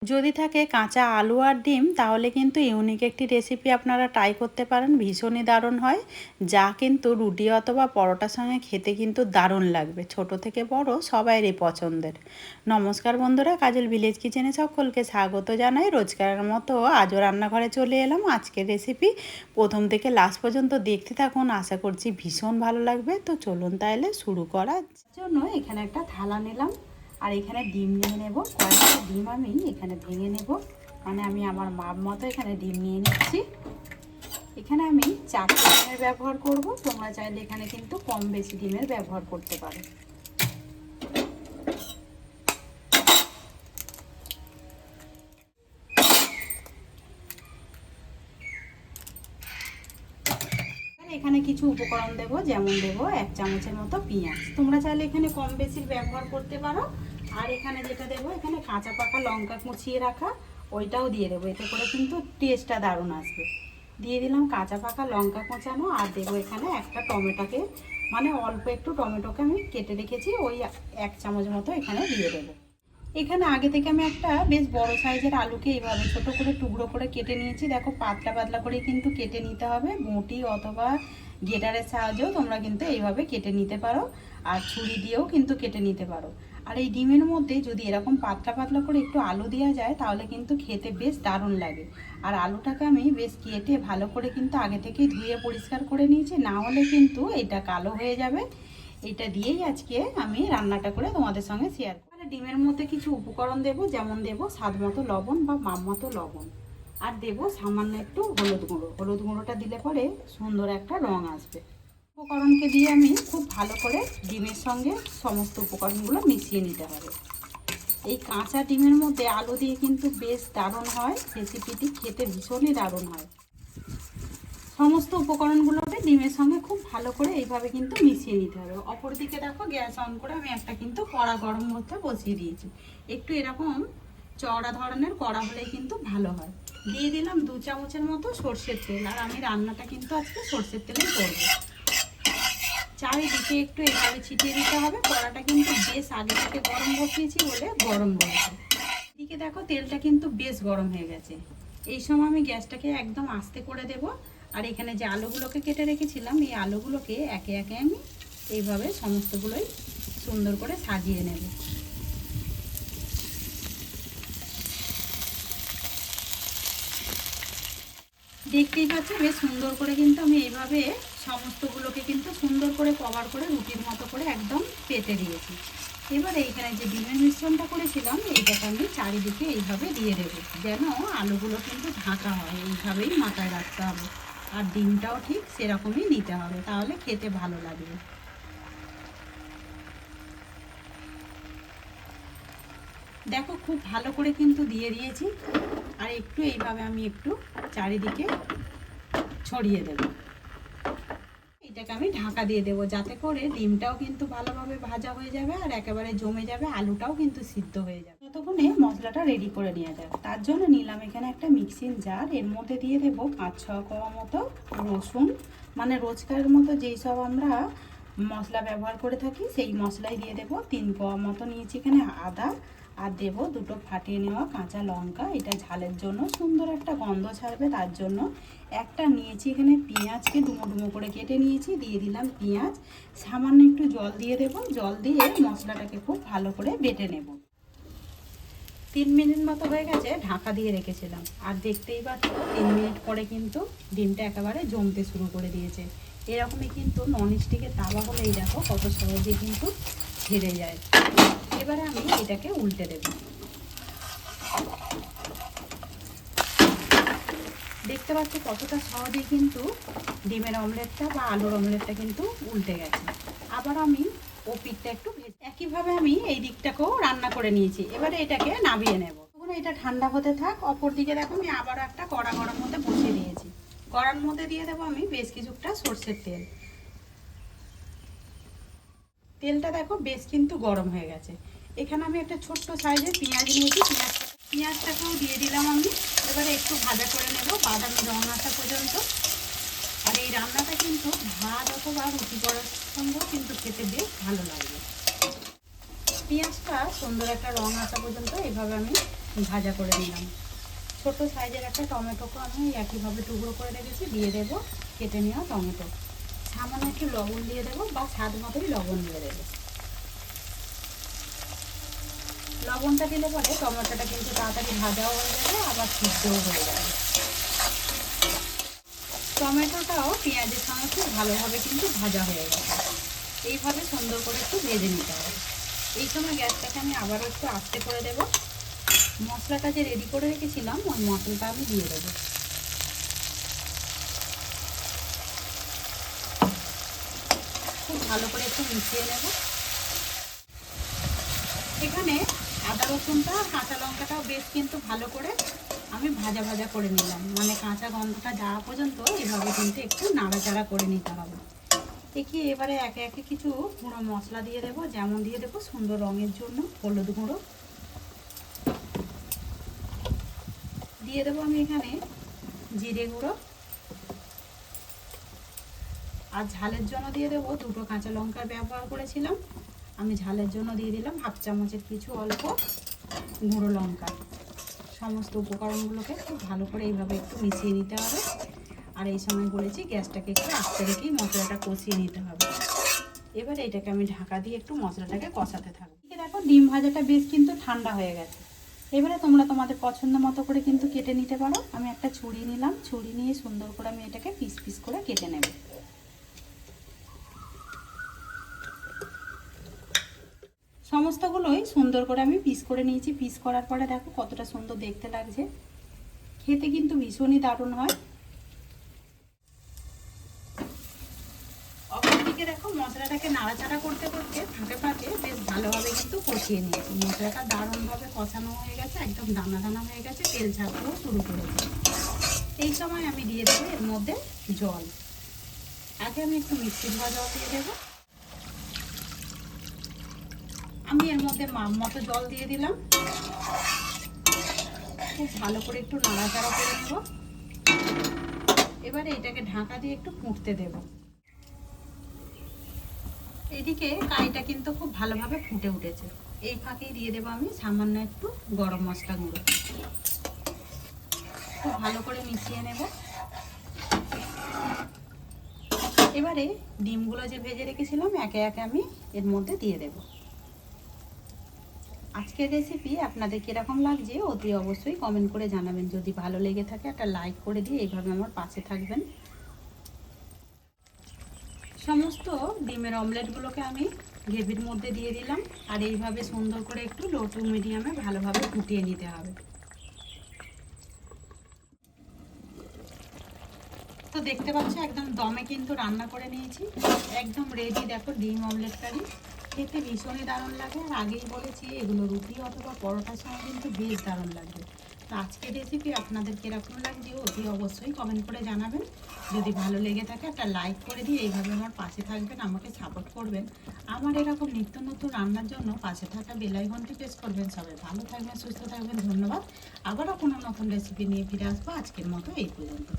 যদি থাকে কাঁচা আলু আর ডিম তাহলে কিন্তু ইউনিক একটি রেসিপি আপনারা ট্রাই করতে পারেন, ভীষণই দারুণ হয়, যা কিন্তু রুটি অথবা পরোটার সঙ্গে খেতে কিন্তু দারুণ লাগবে। ছোট থেকে বড় সবাইরই পছন্দের। নমস্কার বন্ধুরা, কাজল ভিলেজ কিচেনে সকলকে স্বাগত জানাই। রোজকারের মতো আজও রান্নাঘরে চলে এলাম। আজকের রেসিপি প্রথম থেকে লাস্ট পর্যন্ত দেখতে থাকুন, আশা করছি ভীষণ ভালো লাগবে। তো চলুন তাহলে শুরু করার জন্য এখানে একটা থালা নিলাম আর এখানে ডিম নিয়ে নেব। কয়েকটা ডিম আমি এখানে ভেঙে নেব, মানে আমি আমার মাপ মতো এখানে ডিম নিয়ে নিচ্ছি। এখানে আমি 4টে ডিমের ব্যবহার করব, তোমরা চাইলে এখানে কিন্তু কম বেশি ডিমের ব্যবহার করতে পারো। এখানে কিছু উপকরণ দেব, যেমন দেব 1 চামচের মতো পেঁয়াজ, তোমরা চাইলে এখানে কম বেশির ব্যবহার করতে পারো। আর এখানে যেটা দেবো, এখানে কাঁচা পাকা লঙ্কা কুচিয়ে রাখা, ওইটাও দিয়ে দেবো, এতে করে কিন্তু টেস্টটা দারুণ আসবে। দিয়ে দিলাম কাঁচা পাকা লঙ্কা কোচানো, আর দেবো এখানে একটা টমেটোকে, মানে অল্প একটু টমেটোকে আমি কেটে রেখেছি, ওই 1 চামচ মতো এখানে দিয়ে দেবো। এখানে আগে থেকে আমি একটা বেশ বড় সাইজের আলুকে এইভাবে ছোট করে টুকরো করে কেটে নিয়েছি। দেখো পাতলা পাতলা করে কিন্তু কেটে নিতে হবে, বঁটি অথবা গ্রেটারের সাহায্যেও তোমরা কিন্তু এইভাবে কেটে নিতে পারো, আর ছুরি দিয়েও কিন্তু কেটে নিতে পারো। আর এই ডিমের মধ্যে যদি এরকম পাতলা পাতলা করে একটু আলু দেওয়া যায় তাহলে কিন্তু খেতে বেশ দারুণ লাগে। আর আলুটাকে আমি বেশ কেটে ভালো করে কিন্তু আগে থেকেই ধুয়ে পরিষ্কার করে নিয়েছি, না হলে কিন্তু এটা কালো হয়ে যাবে। এটা দিয়েই আজকে আমি রান্নাটা করে তোমাদের সঙ্গে শেয়ার করব। ডিমের মধ্যে কিছু উপকরণ দেব, যেমন দেব স্বাদ মতো লবণ বা মাপ মতো লবণ, আর দেব সামান্য একটু হলুদ গুঁড়ো। হলুদ গুঁড়োটা দিলে পরে সুন্দর একটা রং আসবে। উপকরণকে দিয়ে আমি খুব ভালো করে ডিমের সঙ্গে সমস্ত উপকরণগুলো মিশিয়ে নিতে হবে। এই কাঁচা ডিমের মধ্যে আলু দিয়ে কিন্তু বেশ দারুণ হয় রেসিপিটি, খেতে ভীষণই দারুণ হয়। সমস্ত উপকরণগুলোকে ডিমের সঙ্গে খুব ভালো করে এইভাবে কিন্তু মিশিয়ে নিতে হবে। অপরদিকে দেখো গ্যাস অন করে আমি একটা কিন্তু কড়া গরম করতে বসিয়ে দিয়েছি। একটু এরকম চওড়া ধরনের কড়া হলেই কিন্তু ভালো হয়। দিয়ে দিলাম 2 চামচের মতো সর্ষের তেল, আর আমি রান্নাটা কিন্তু আজকে সর্ষের তেলেই করবো। চারিদিকে একটু এইভাবে ছিটিয়ে দিতে হবে। কড়াটা কিন্তু বেশ আগে থেকে গরম বসিয়েছি বলে গরম রয়েছে। এদিকে দেখো তেলটা কিন্তু বেশ গরম হয়ে গেছে। এই সময় আমি গ্যাসটাকে একদম আস্তে করে দেব। আর এখানে যে আলুগুলোকে কেটে রেখেছিলাম, এই আলুগুলোকে একে একে আমি এইভাবে সমস্তগুলোই সুন্দর করে সাজিয়ে নেব। দেখতেই পাচ্ছি বেশ সুন্দর করে কিন্তু আমি এইভাবে সমস্তগুলোকে কিন্তু সুন্দর করে কভার করে রুটির মতো করে একদম পেতে দিয়েছি। এবার এইখানে যে ডিমের মিশ্রণটা করেছিলাম, এইটাকে আমি চারিদিকে এইভাবে দিয়ে দেবো, যেন আলুগুলো কিন্তু ঢাকা হয়। এইভাবেই মাথায় রাখতে হবে, আর ডিমটাও ঠিক সেরকমই নিতে হবে, তাহলে খেতে ভালো লাগবে। দেখো খুব ভালো করে কিন্তু দিয়ে দিয়েছি, আর একটু এইভাবে আমি একটু চারিদিকে ছড়িয়ে দেবো। এটাকে আমি ঢাকা দিয়ে দেবো, যাতে করে ডিমটাও কিন্তু ভালোভাবে ভাজা হয়ে যাবে, আর একেবারে জমে যাবে, আলুটাও কিন্তু সিদ্ধ হয়ে যাবে। ততক্ষণে মশলাটা রেডি করে নেওয়া যাবে। তার জন্য নিলাম এখানে একটা মিক্সিং জার, এর মধ্যে দিয়ে দেবো 5-6 কোয়া মতো রসুন, মানে রোজকারের মতো যেই সব আমরা মশলা ব্যবহার করে থাকি সেই মশলাই দিয়ে দেবো। 3 কোয়া মতো নিয়েছি এখানে আদা, আর দেবো 2টো ফাটিয়ে নেওয়া কাঁচা লঙ্কা, এটা ঝালের জন্য সুন্দর একটা গন্ধ ছাড়বে তার জন্য। একটা নিয়েছি এখানে পেঁয়াজকে ডুমো ডুমো করে কেটে নিয়েছি, দিয়ে দিলাম পেঁয়াজ। সামান্য একটু জল দিয়ে দেব, জল দিয়ে মশলাটাকে খুব ভালো করে বেটে নেব। 3 মিনিট মতো হয়ে গেছে, ঢাকা দিয়ে রেখেছিলাম, আর দেখতেই পাচ্ছ 3 মিনিট পরে কিন্তু ডিমটা একেবারে জমতে শুরু করে দিয়েছে। এরকমই কিন্তু ননস্টিকের তাওয়া হলেই দেখো কত সহজে কিন্তু ছেড়ে যায়। এবারে আমি এটাকে উল্টে দেব। দেখতে পাচ্ছ কতটা সহজে কিন্তু ডিমের অমলেটটা বা আলুর অমলেটটা কিন্তু উল্টে গেছে। আবার আমি ও পিঠটা একটু একইভাবে আমি এই দিকটাকেও রান্না করে নিয়েছি। এবারে এটাকে নামিয়ে নেব। তখন এটা ঠান্ডা হতে থাক। অপর দিকে দেখো আমি আবারও একটা কড়া গরম মধ্যে বসিয়ে দিয়েছি। কড়ার মধ্যে দিয়ে দেবো আমি বেশ কিছুটা সর্ষের তেল। তেলটা দেখো বেশ কিন্তু গরম হয়ে গেছে। এখানে আমি একটা ছোট্ট সাইজের পেঁয়াজ নিয়েছি, পেঁয়াজটাকেও দিয়ে দিলাম আমি। এবারে একটু ভাজা করে নেব বাদামি রং আসা পর্যন্ত। আর এই রান্নাটা কিন্তু ভাত অথবা রুটি করার সঙ্গেও কিন্তু খেতে বেশ ভালো লাগবে। পেঁয়াজটা সুন্দর একটা রং আসা পর্যন্ত এভাবে আমি ভাজা করে নিলাম। ছোট সাইজের একটা টমেটোকে আমি একইভাবে টুকরো করে রেখেছি, দিয়ে দেবো কেটে নেওয়া টমেটো। সামান্য একটু লবণ দিয়ে দেবো বা স্বাদ মতোই লবণ দিয়ে দেবো। লবণটা দিলে পরে টমেটোটা কিন্তু তাড়াতাড়ি ভাজাও হয়ে যাবে, আবার সিদ্ধও হয়ে যাবে। টমেটোটাও পেঁয়াজের সঙ্গে খুব ভালোভাবে কিন্তু ভাজা হয়ে গেছে। এইভাবে সুন্দর করে একটু ভেজে নিতে হবে। এই সময় গ্যাসটাকে আমি আবারও একটু আস্তে করে দেবো। মশলাটা যে রেডি করে রেখেছিলাম ওই মশলাটা আমি দিয়ে দেবো। খুব ভালো করে একটু মিশিয়ে নেব। এখানে আদা রসুনটা আর কাঁচা লঙ্কাটাও বেশ কিন্তু ভালো করে আমি ভাজা ভাজা করে নিলাম, মানে কাঁচা গন্ধটা যাওয়া পর্যন্ত এভাবে কিন্তু একটু নাড়াচাড়া করে নিতে হবে। দেখিয়ে এবারে একে একে কিছু গুঁড়ো মশলা দিয়ে দেবো। যেমন দিয়ে দেবো সুন্দর রঙের জন্য হলুদ গুঁড়ো দিয়ে দেবো, আমি এখানে জিরে গুঁড়ো, আর ঝালের জন্য দিয়ে দেবো দুটো কাঁচা লঙ্কার ব্যবহার করেছিলাম আমি, ঝালের জন্য দিয়ে দিলাম হাফ চামচের কিছু অল্প গুঁড়ো লঙ্কা। সমস্ত উপকরণগুলোকে খুব ভালো করে এইভাবে একটু মিশিয়ে নিতে হবে। আর এই সময় বলেছি গ্যাসটাকে একটু আস্তে রেখেই মশলাটা কষিয়ে নিতে হবে। এবার এটাকে আমি ঢাকা দিয়ে একটু মশলাটাকে কষাতে থাকবো। দেখো ডিম ভাজাটা বেশ কিন্তু ঠান্ডা হয়ে গেছে। এবারে তোমরা তোমাদের পছন্দ মতো করে কিন্তু কেটে নিতে পারো। আমি একটা ছুরি নিলাম, ছুরি নিয়ে সুন্দর করে আমি এটাকে পিস পিস করে কেটে নেব। সমস্তগুলোই সুন্দর করে আমি পিস করে নিয়েছি। পিস করার পরে দেখো কতটা সুন্দর দেখতে লাগছে, খেতে কিন্তু ভীষণই দারুণ হয়। অপরদিকে দেখো মশলাটাকে নাড়াচাড়া করতে করতে ফাঁকে ফাঁকে বেশ ভালোভাবে কিন্তু কষিয়ে নিয়েছি। মশলাটা দারুণভাবে কষানো হয়ে গেছে, একদম দানা দানা হয়ে গেছে, তেল ছাড়তেও শুরু করেছে। এই সময় আমি দিয়ে দেবো এর মধ্যে জল। আগে আমি একটু মিষ্টি ধোয়া জল দিয়ে দেবো। আমি এর মধ্যে মাপ মতো জল দিয়ে দিলাম। খুব ভালো করে একটু নাড়াচাড়া করে নেব। এবারে এটাকে ঢাকা দিয়ে একটু ফুটতে দেব। এদিকে কারিটা কিন্তু খুব ভালোভাবে ফুটে উঠেছে। এই ফাঁকেই দিয়ে দেবো আমি সামান্য একটু গরম মশলা গুঁড়ো। খুব ভালো করে মিশিয়ে নেব। এবারে ডিমগুলো যে ভেজে রেখেছিলাম একে একে আমি এর মধ্যে দিয়ে দেব। আজকের রেসিপি আপনাদের কীরকম লাগছে অতি অবশ্যই কমেন্ট করে জানাবেন। যদি ভালো লেগে থাকে একটা লাইক করে দিয়ে এইভাবে আমার পাশে থাকবেন। সমস্ত ডিমের অমলেটগুলোকে আমি গ্রেভির মধ্যে দিয়ে দিলাম। আর এইভাবে সুন্দর করে একটু লো টু মিডিয়ামে ভালোভাবে ফুটিয়ে নিতে হবে। তো দেখতে পাচ্ছ একদম দমে কিন্তু রান্না করে নিয়েছি, একদম রেডি। দেখো ডিম অমলেট কারি খেতে ভীষণই দারুণ লাগে। আর আগেই বলেছি এগুলো রুটি অথবা পরোটার সঙ্গে কিন্তু বেশ দারুণ লাগবে। তো আজকের রেসিপি আপনাদের কীরকম লাগছে অতি অবশ্যই কমেন্ট করে জানাবেন। যদি ভালো লেগে থাকে একটা লাইক করে দিয়ে এইভাবে আমার পাশে থাকবেন, আমাকে সাপোর্ট করবেন। আমার এরকম নিত্য নতুন রান্নার জন্য পাশে থাকা বেল আইকনটি প্রেস করবেন। সবাই ভালো থাকবেন, সুস্থ থাকবেন। ধন্যবাদ। আবারও কোনো নতুন রেসিপি নিয়ে ফিরে আসবো। আজকের মতো এই পর্যন্ত।